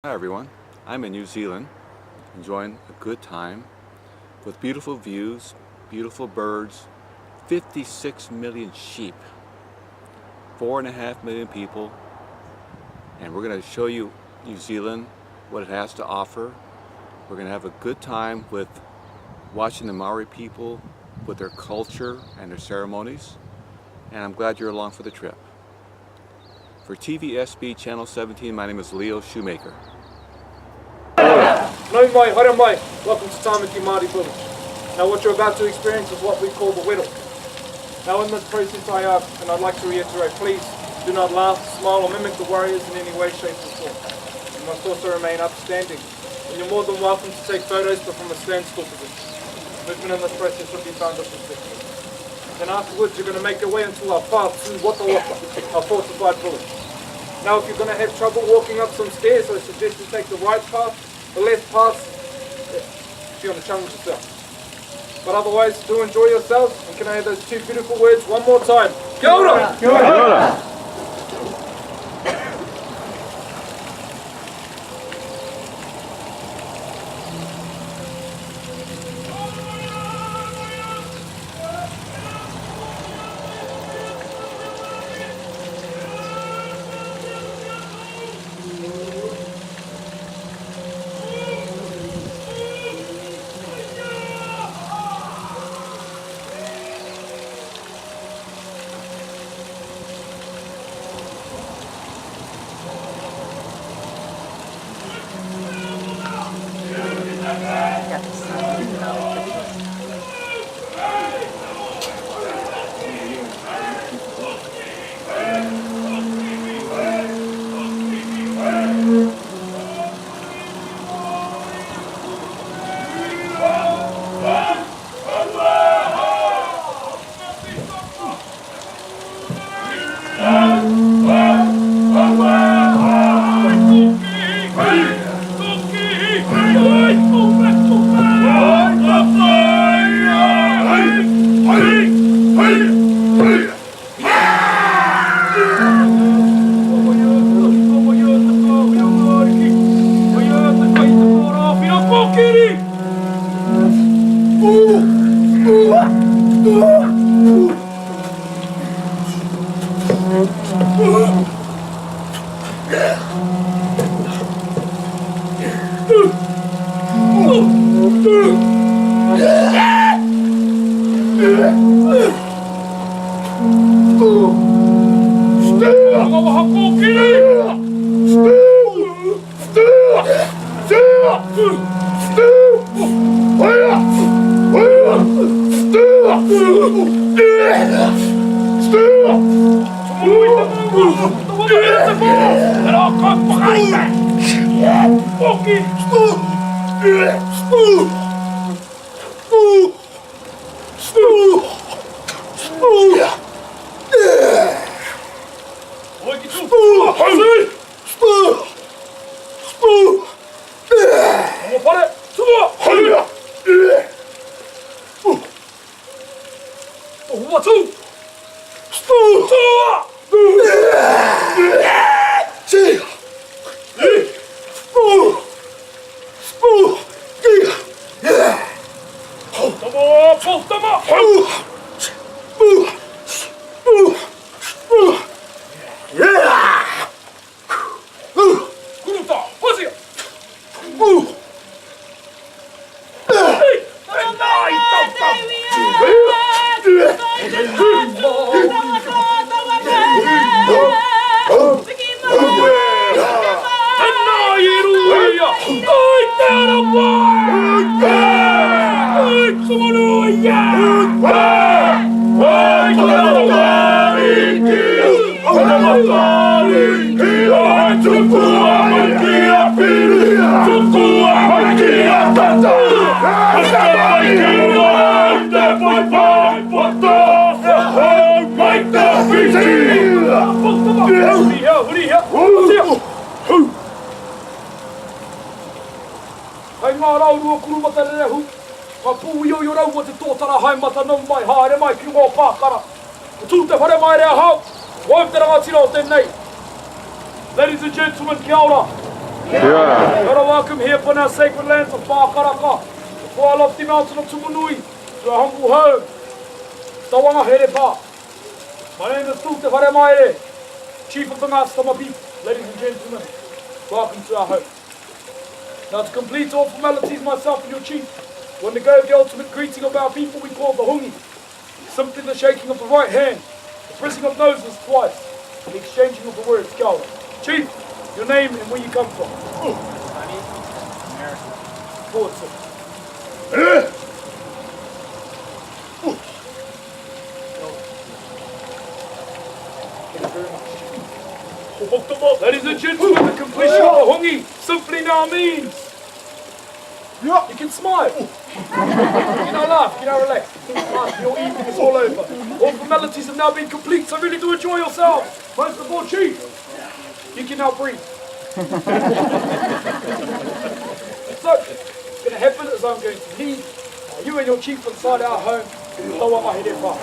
Hi everyone, I'm in New Zealand enjoying a good time with beautiful views, beautiful birds, 56 million sheep, 4.5 million people, and we're going to show you New Zealand, what it has to offer. We're going to have a good time with watching the Maori people with their culture and their ceremonies, and I'm glad you're along for the trip. For TVSB Channel 17, my name is Leo Schumaker. No mai, haere mai. Welcome to Tamaki Māori Village. Now what you're about to experience is what we call the whittle. Now in this process and I'd like to reiterate, please do not laugh, smile or mimic the warriors in any way, shape or form. You must also remain upstanding. And you're more than welcome to take photos but from a standstill position. Movement in this process should be found disrespectful. Then afterwards you're going to make your way into our path to Watawaka, our fortified village. Now if you're going to have trouble walking up some stairs, I suggest you take the right path, the left path, if you want to challenge yourself. But otherwise, do enjoy yourselves, and can I hear those two beautiful words one more time? Kia ora! Kia ora! Hei ngā raurua kurumata rehu, ka pū i o rau o te tōtara haimata nau mai, haere mai ki ngō pākara. Tū te whare mai rea hau, wau te rangatira o tēnei. Ladies and gentlemen, kia ora. Kia ora. What a welcome here upon our sacred lands of Pākaraka, before our lofty mountain of Tumunui, to our humble home, Tawanga Herepa. My name is Tū Te Whare Maere, Chief of the Ngātama people. Ladies and gentlemen, welcome to our home. Now to complete all formalities, myself and your chief will undergo the ultimate greeting of our people we call the hungi. Simply the shaking of the right hand, the pressing of noses twice, and the exchanging of the words kawa. Chief, your name and where you come from. Forward, sir. Thank you very much. Ladies and gentlemen, the completion of the hungi simply now means you can smile. You know, laugh, you know, relax. Your evening is all over. All formalities have now been complete, so really do enjoy yourselves. Most of all, Chief, you can now breathe. So, what's going to happen is I'm going to lead you and your chief inside our home to Tawamahirepa.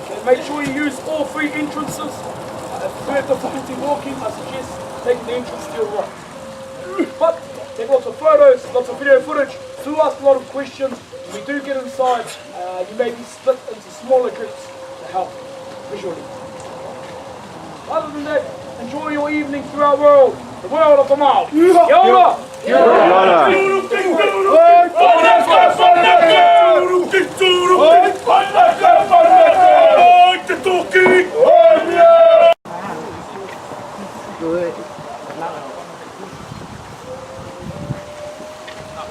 Okay, make sure you use all three entrances. If you have difficulty walking, I suggest taking the entrance to your right. But take lots of photos, lots of video footage, do ask a lot of questions. When we do get inside, you may be split into smaller groups to help visually. Other than that, enjoy your evening through our world, the world of the Māori. Kia ora! Kia ora!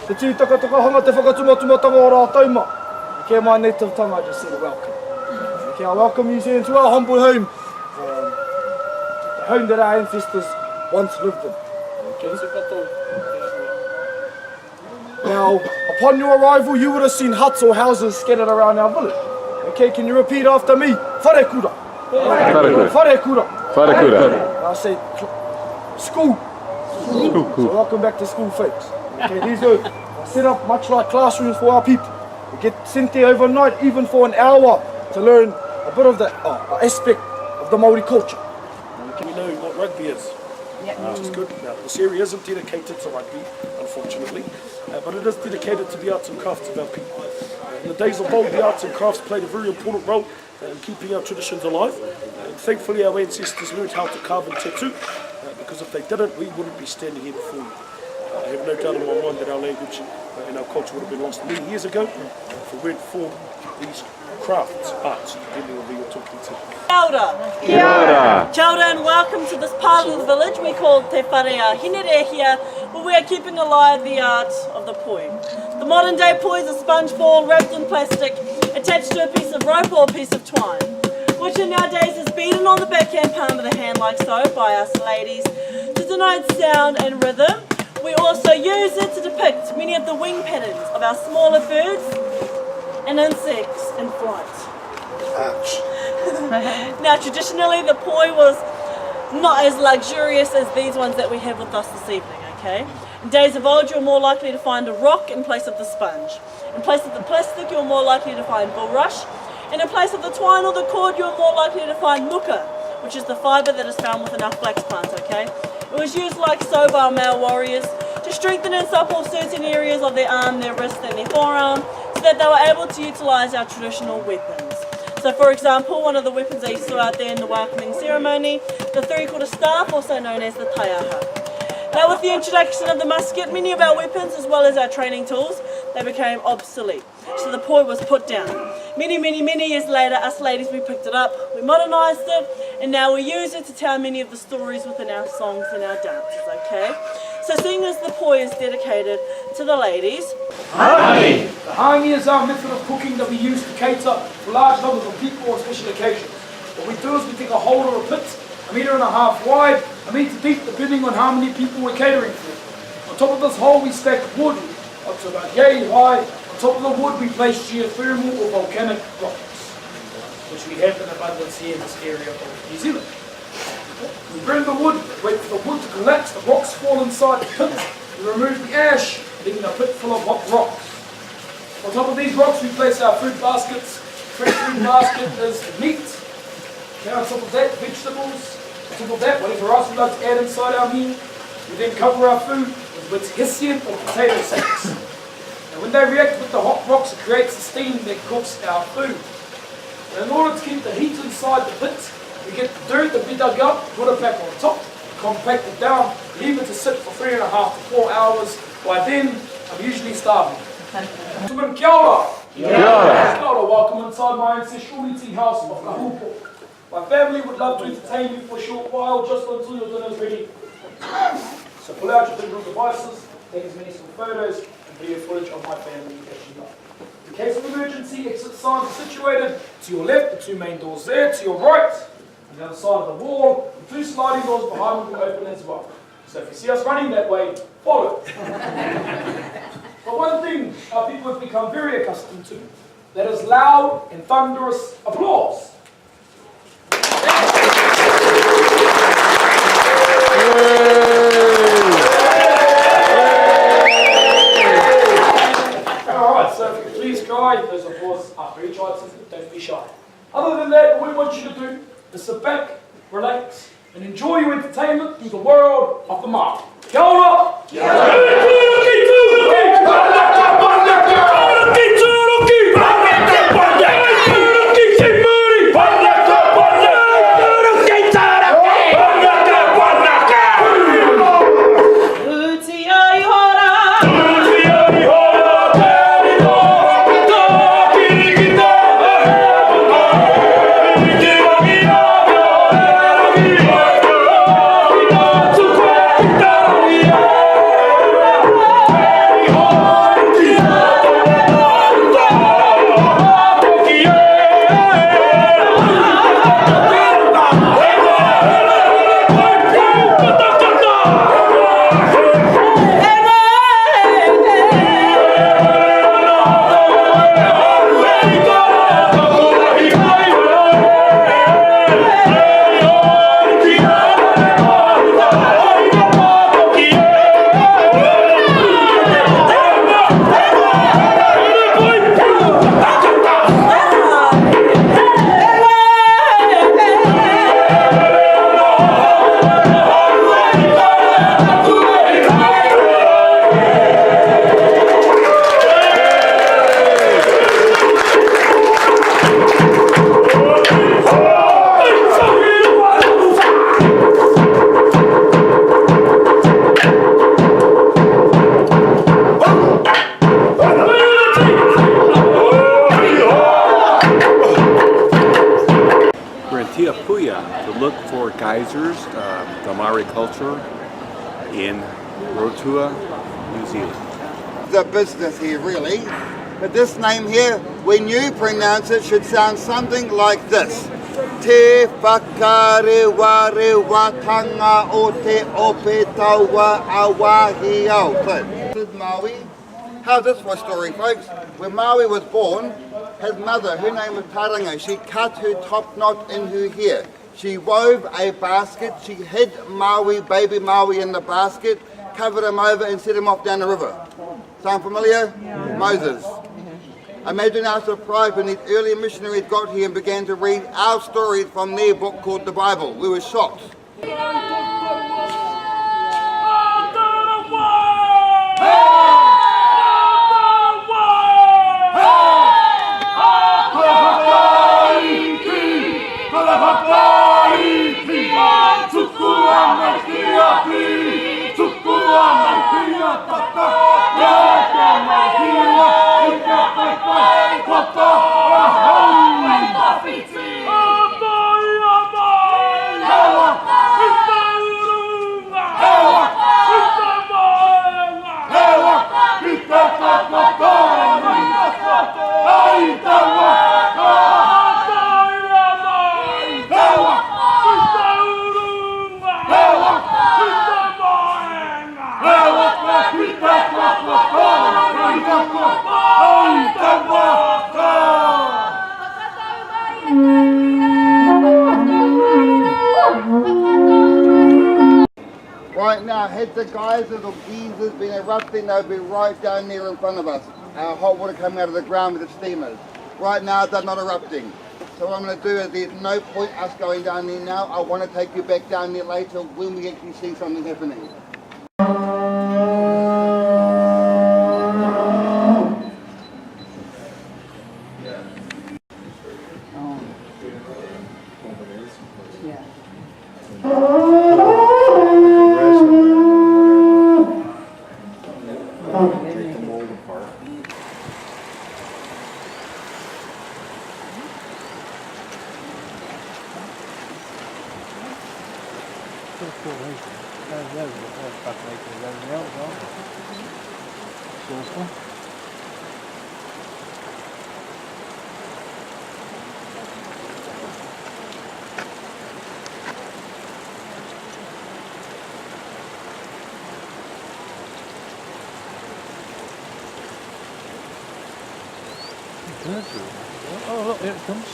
Te tūtaka hanga te whakatumatumataga o rā tauma. Kia my native tongue, I just said welcome. Okay, I welcome you to our humble home. The home that our ancestors once lived in. Okay. Now, upon your arrival, you would have seen huts or houses scattered around our village. Okay, can you repeat after me? Wharekura. Wharekura. Wharekura. I say school. So welcome back to school, folks. Okay, these are set up much like classrooms for our people. We get sent there overnight, even for an hour, to learn a bit of the aspect of the Māori culture. We know what rugby is, which is good. Now, this area isn't dedicated to rugby, unfortunately, but it is dedicated to the arts and crafts of our people. In the days of old, the arts and crafts played a very important role in keeping our traditions alive. And thankfully, our ancestors learned how to carve and tattoo, because if they didn't, we wouldn't be standing here before you. I have no doubt in my mind that our language and our culture would have been lost many years ago if it weren't for these crafts, arts, depending on who you're talking to. Kia ora. Kia ora. Kia ora and welcome to this part of the village we call Te Wharea Hinere here, where we are keeping alive the art of the poi. The modern day poi is a sponge ball wrapped in plastic, attached to a piece of rope or a piece of twine, which in nowadays is beaten on the backhand palm of the hand like so by us ladies to denote sound and rhythm. We also use it to depict many of the wing patterns of our smaller birds and insects in flight. Now traditionally the poi was not as luxurious as these ones that we have with us this evening, okay? In days of old you're more likely to find a rock in place of the sponge. In place of the plastic you're more likely to find bulrush, and in place of the twine or the cord you're more likely to find muka, which is the fibre that is found within our flax plant, okay? It was used like so by our male warriors to strengthen and support certain areas of their arm, their wrist and their forearm so that they were able to utilise our traditional weapons. So for example, one of the weapons they saw out there in the welcoming ceremony, the three-quarter staff, also known as the taiaha. Now with the introduction of the musket, many of our weapons as well as our training tools, they became obsolete. So the poi was put down. Many years later, us ladies, we picked it up, we modernised it, and now we use it to tell many of the stories within our songs and our dances, okay? So seeing as the poi is dedicated to the ladies. Hangi! The hangi is our method of cooking that we use to cater for large numbers of people on special occasions. What we do is we take a hole or a pit, 1.5 meters wide, 1 meter deep, depending on how many people we're catering for. On top of this hole we stack wood up to about yay high. On top of the wood we place geothermal or volcanic rocks, which we have in abundance here in this area of New Zealand. We burn the wood, wait for the wood to collapse, the rocks fall inside the pit, we remove the ash, leaving a pit full of hot rocks. On top of these rocks we place our food baskets. Fresh food basket is meat. Okay, on top of that, vegetables. On top of that, whatever else we'd like to add inside our meal. We then cover our food with what's hessian or potato sacks. And when they react with the hot rocks, it creates a steam that cooks our food. And in order to keep the heat inside the pit, we get the dirt that we dug up, put it back on top, compact it down, leave it to sit for 3.5 to 4 hours. By then, I'm usually starving. Gentlemen, kia ora. Kia ora. Welcome inside my ancestral meeting house of Kahupo. My family would love to entertain you for a short while, just until your dinner is ready. So pull out your digital devices, take as many still photos, and video footage of my family as you like. In case of emergency, exit signs are situated to your left, the 2 main doors there, to your right, on the other side of the wall, the 2 sliding doors behind me will open as well. So if you see us running that way, follow. But one thing our people have become very accustomed to, that is loud and thunderous applause. Alright, so if you please cry, those applause are for each item, don't be shy. Other than that, what we want you to do is sit back, relax, and enjoy your entertainment through the world of the Māori. Kia ora! Kia ora! To look for geysers, the Maori culture in Rotorua, New Zealand. The business here really, but this name here, when you pronounce it, should sound something like this. Te whakarewarewatanga o te ope taua awahi au. This is Maui. How's this for a story, folks? When Maui was born, his mother, her name was Tarango, she cut her top knot in her hair. She wove a basket, she hid Maui, baby Maui in the basket, covered him over and set him off down the river. Sound familiar? Yeah. Moses. Imagine our surprise when these early missionaries got here and began to read our stories from their book called the Bible. We were shocked. Right now, had the geysers or geysers been erupting, they'll be right down there in front of us. Our hot water coming out of the ground with the steamers. Right now, they're not erupting. So what I'm going to do is there's no point us going down there now. I want to take you back down there later when we actually see something happening. Take the mold apart. Oh, look, here it comes.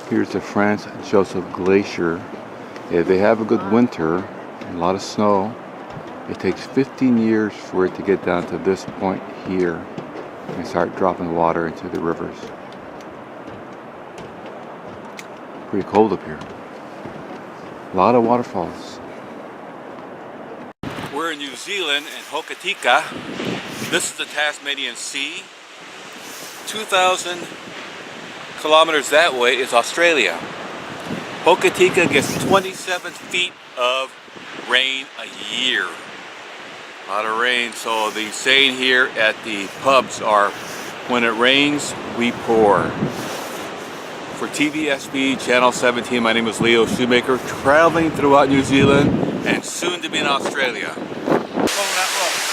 Here's the Franz Joseph Glacier. If they have a good winter, a lot of snow, it takes 15 years for it to get down to this point here and start dropping water into the rivers. Pretty cold up here. A lot of waterfalls. We're in New Zealand in Hokitika. This is the Tasmanian Sea. 2,000 kilometers that way is Australia. Hokitika gets 27 feet of rain a year. A lot of rain, so the saying here at the pubs are, when it rains, we pour. For TVSB Channel 17, my name is Leo Schumaker, traveling throughout New Zealand and soon to be in Australia. Follow that road.